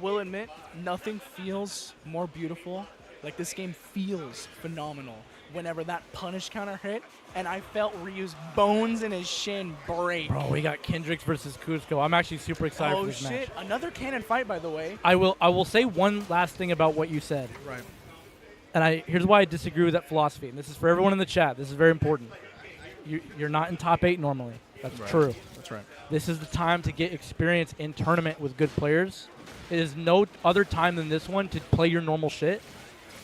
Will admit, nothing feels more beautiful. Like, this game feels phenomenal whenever that punish counter hit, and I felt Ryu's bones in his shin break. Bro, we got Kyndrix versus Coosco. I'm actually super excited for Oh this shit! match. Another cannon fight, by the way. I will say one last thing about what you said. Right. And here's why I disagree with that philosophy. And this is for everyone in the chat. This is very important. You're not in top 8 normally. That's true. That's right. This is the time to get experience in tournament with good players. It is no other time than this one to play your normal shit.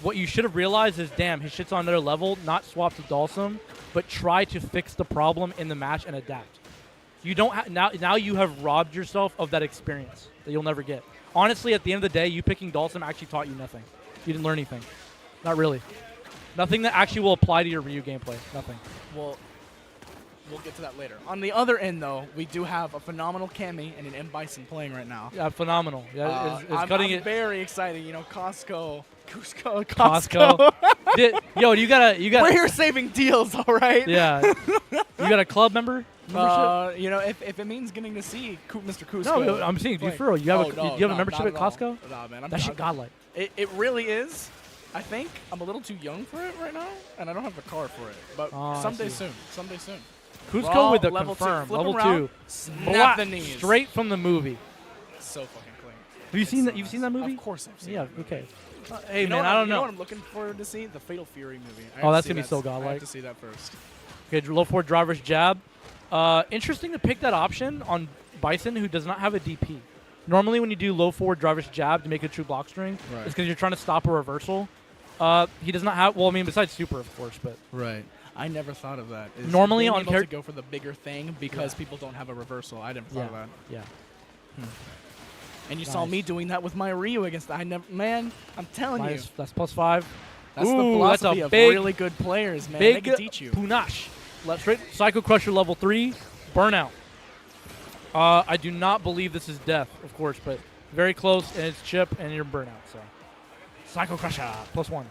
What you should have realized is, damn, his shit's on another level, not swap to Dalsum, but try to fix the problem in the match and adapt. You don't now you have robbed yourself of that experience that you'll never get. Honestly, at the end of the day, you picking Dalsum actually taught you nothing. You didn't learn anything. Not really. Nothing that actually will apply to your Ryu gameplay. Nothing. Well, we'll get to that later. On the other end, though, we do have a phenomenal Cammy and an M Bison playing right now. Yeah, phenomenal. Yeah, I'm very excited. You know, Costco. Yo, you gotta. We're here saving deals, all right? Yeah. You got a club membership? You know, if it means getting to see Mr. Cusco. No, I'm saying, you for real. You have a membership at Costco? Nah, man. That shit godlike. It really is. I think I'm a little too young for it right now, and I don't have the car for it. But someday soon. Someday soon. Cusco with the level confirm. Two. Level 2. Snap the knees. Straight from the movie. So fucking clean. Have you seen that? You've seen that movie? Of course I've seen Yeah, that movie. okay. Hey, man, I don't know. You know what I'm looking forward to see? The Fatal Fury movie. Oh, that's going to be so I godlike. have to see that first. Okay, low forward driver's jab. Interesting to pick that option on Bison, who does not have a DP. Normally, when you do low forward driver's jab to make a true block string, it's because you're trying to stop a reversal. He does not have. Well, I mean, besides super, of course, but right. I never thought of that. Normally on character, to go for the bigger thing because people don't have a reversal. I didn't thought of that. Yeah. And you saw me doing that with my Ryu against. Man, I'm telling you. That's +5. That's the philosophy of really good players, man. They can teach you. Panache. Left straight. Psycho Crusher level 3. Burnout. I do not believe this is death, of course, but very close, and it's chip, and you're burnout. So, Psycho Crusher +1.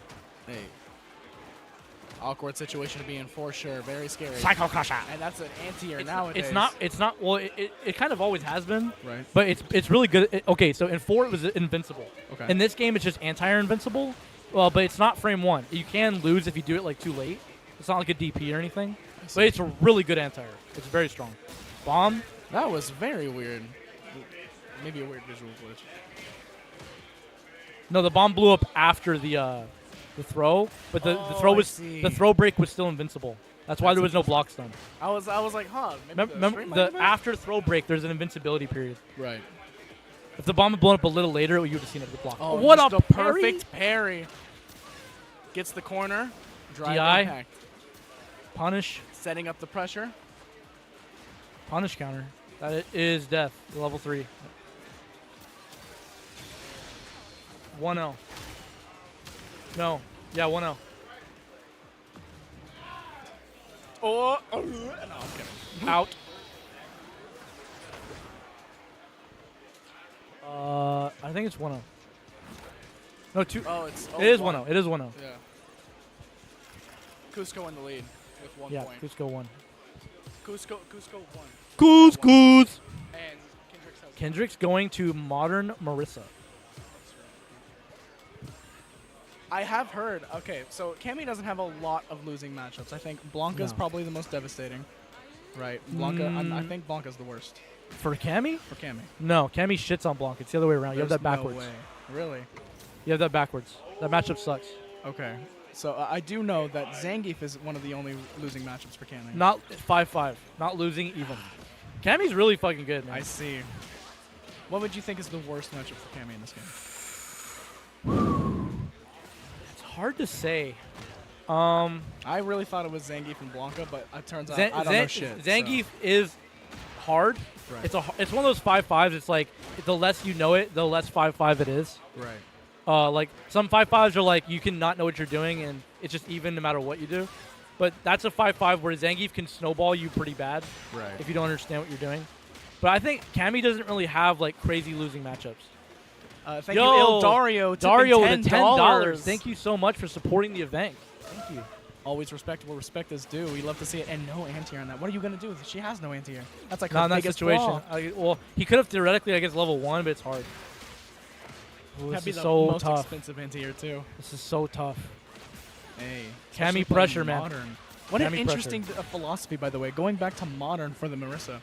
Hey. Awkward situation to be in for sure. Very scary. Psycho Crusher. And that's an anti-air nowadays. It's not. Well, it kind of always has been. Right. But it's really good. Okay, so in 4 it was invincible. Okay. In this game, it's just anti-air invincible. Well, but it's not frame 1. You can lose if you do it like too late. It's not like a DP or anything. But it's a really good anti-air. It's very strong. Bomb. That was very weird. Maybe a weird visual glitch. No, the bomb blew up after the throw, but the throw break was still invincible. That's why there was no block stun. I was like, huh. Remember the after throw break, there's an invincibility period. Right. If the bomb had blown up a little later, you would have seen it with block. Oh, what a parry? perfect parry. Gets the corner. Drive DI. impact. Punish. Setting up the pressure. Punish counter. That is death. Level 3. 1-0. No. Yeah, 1-0. Oh. No, I'm kidding. Out. I think it's 1-0. No, 2. Oh, it is 1-0. It is 1-0. Yeah. Cusco in the lead with 1 yeah, point. Cusco won. Cusco won. Coos. And Kyndrix going to Modern Marissa. I have heard. Okay, so Cammy doesn't have a lot of losing matchups. I think Blanca's probably the most devastating. Right. Blanca. I think Blanca's the worst. For Cammy? For Cammy. No, Cammy shits on Blanca. It's the other way around. You have that backwards. No way. Really? You have that backwards. That matchup sucks. Okay. So I do know that Zangief is one of the only losing matchups for Cammy. Not 5-5. Not losing even. Cammy's really fucking good, man. I see. What would you think is the worst matchup for Cammy in this game? It's hard to say. I really thought it was Zangief and Blanca, but it turns out I don't know shit. Zangief is hard. Right. It's one of those 5-5s. It's like the less you know it, the less 5-5 it is. Right. Like some 5-5s are like you can not know what you're doing and it's just even no matter what you do. But that's a 5-5 where Zangief can snowball you pretty bad if you don't understand what you're doing. But I think Cammy doesn't really have like crazy losing matchups. Thank you, Il Dario. With $10. Thank you so much for supporting the event. Thank you. Always respect where respect is due. We love to see it. And no anti-air on that. What are you going to do? She has no anti-air. That's like not her in that biggest situation. flaw. Well, he could have theoretically, I guess, level 1, but it's hard. Ooh, That'd this be is the so most tough. expensive anti-air too. This is so tough. Hey, Cammy especially pressure, playing man. Modern. What an Cammy interesting philosophy, by the way. Going back to Modern for the Marissa.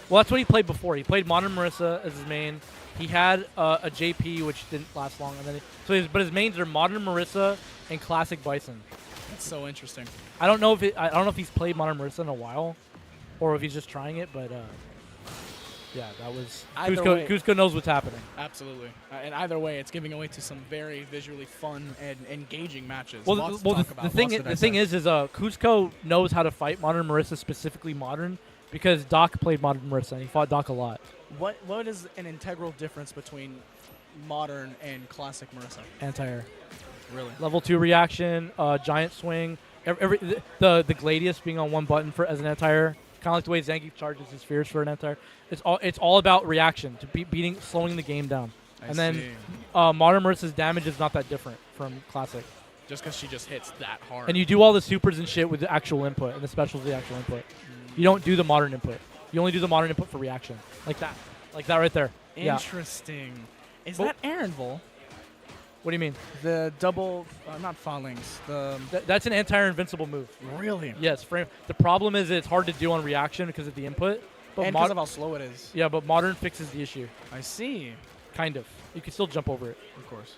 Well, that's what he played before. He played Modern Marissa as his main. He had a JP, which didn't last long, and then but his mains are Modern Marissa and Classic Bison. That's so interesting. I don't know if he's played Modern Marissa in a while, or if he's just trying it. But yeah, that was Coosco knows what's happening. Absolutely. And either way, it's giving away to some very visually fun and engaging matches. Well, Lots to the talk about, thing lots to the thing dissect. is Coosco knows how to fight Modern Marissa, specifically Modern, because Doc played Modern Marissa and he fought Doc a lot. What is an integral difference between Modern and Classic Marissa? Anti-air. Really? Level 2 reaction, giant swing, the Gladius being on one button as an anti-air, kind of like the way Zangief charges his fears for an anti-air. It's all about reaction to slowing the game down. Then Modern Marissa's damage is not that different from Classic. Just because she just hits that hard. And you do all the supers and shit with the actual input, and the specials with the actual input. You don't do the Modern input. You only do the Modern input for reaction, like that right there. Interesting. Yeah. Is that Aaronville? What do you mean? The double, not Fallings. That's an anti-air invincible move. Really? Yes. The problem is it's hard to do on reaction because of the input. But And because of how slow it is. Yeah, but Modern fixes the issue. I see. Kind of. You can still jump over it. Of course.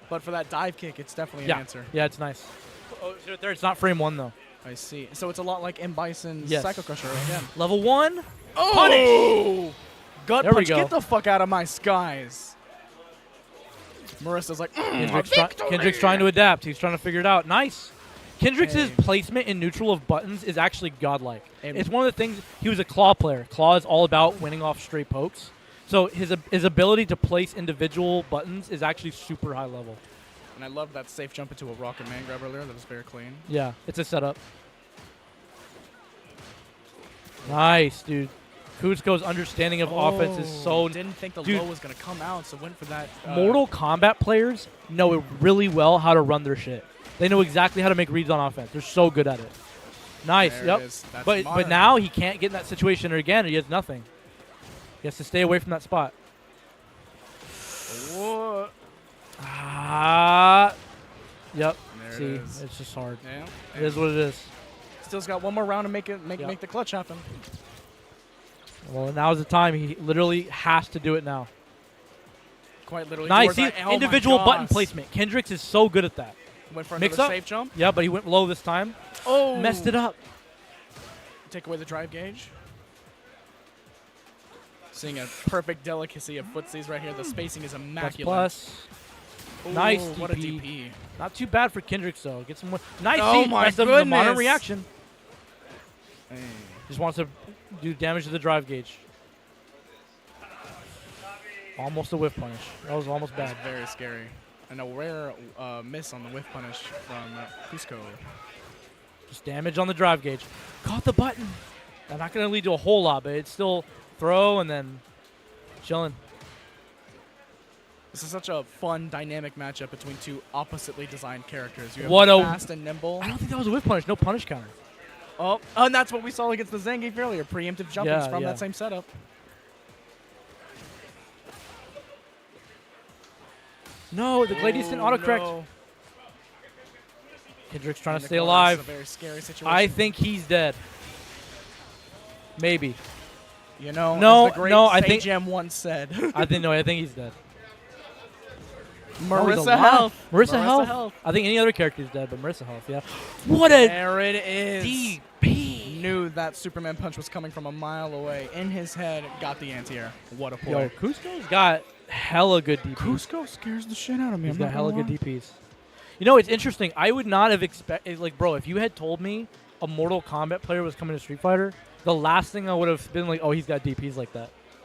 But for that dive kick, it's definitely an answer. Yeah, it's nice. Oh, there, it's not frame 1 though. I see. So it's a lot like M. Bison's Yes. Psycho Crusher again. Level 1. Oh! Punish! Gut There we punch. go. Get the fuck out of my skies. Marissa's like, Kyndrix trying to adapt. He's trying to figure it out. Nice. Kyndrix's placement in neutral of buttons is actually godlike. It's one of the things. He was a claw player. Claw is all about winning off straight pokes. So his ability to place individual buttons is actually super high level. And I love that safe jump into a rocket man grab earlier. That was very clean. Yeah, it's a setup. Nice, dude. Coosco's understanding of offense is so... Didn't think the low was going to come out, so went for that. Mortal Kombat players know really well how to run their shit. They know exactly how to make reads on offense. They're so good at it. Nice, There yep. it is. That's But now he can't get in that situation again, or he has nothing. He has to stay away from that spot. What? Yep. There See, it is. it's just hard. Yeah. It is what it is. Still's got one more round to make the clutch happen. Well, now's the time. He literally has to do it now. Quite literally. Nice. See, Oh individual my button gosh. placement. Kyndrix is so good at that. Went for Mix another up. safe jump. Yeah, but he went low this time. Oh. Messed it up. Take away the drive gauge. Seeing a perfect delicacy of footsies right here. The spacing is immaculate. Plus. Ooh, Nice what a DP. DP. Not too bad for Kyndrix, though. Get some more. Nice. Oh see, my rest of the modern goodness. reaction. Hey. Just wants to do damage to the drive gauge. Almost a whiff punish. That was almost bad. That's very scary. And a rare miss on the whiff punish from Coosco. Just damage on the drive gauge. Caught the button. That's not going to lead to a whole lot, but it's still throw and then chilling. This is such a fun, dynamic matchup between two oppositely designed characters. You have What a- fast and nimble. I don't think that was a whiff punish. No punish counter. Oh, and that's what we saw against the Zangief earlier. Preemptive jumpings from that same setup. No, the Gladius didn't autocorrect. No. Kyndrix trying In to the stay corner, alive. this is a very scary situation. I think he's dead. Maybe. You know, No, as the great no, I think- Sage M once said. I think he's dead. Marissa Health. Marissa Health. I think any other character is dead, but Marissa Health, yeah. What a There it is. DP. Knew that Superman punch was coming from a mile away. In his head, got the anti-air. What a play. Yo, Coosco's got hella good DPs. Coosco scares the shit out of me. He's I'm got not hella gonna good lie. DPs. You know, it's interesting. I would not have expected, like, bro, if you had told me a Mortal Kombat player was coming to Street Fighter, the last thing I would have been like, oh, he's got DPs like that.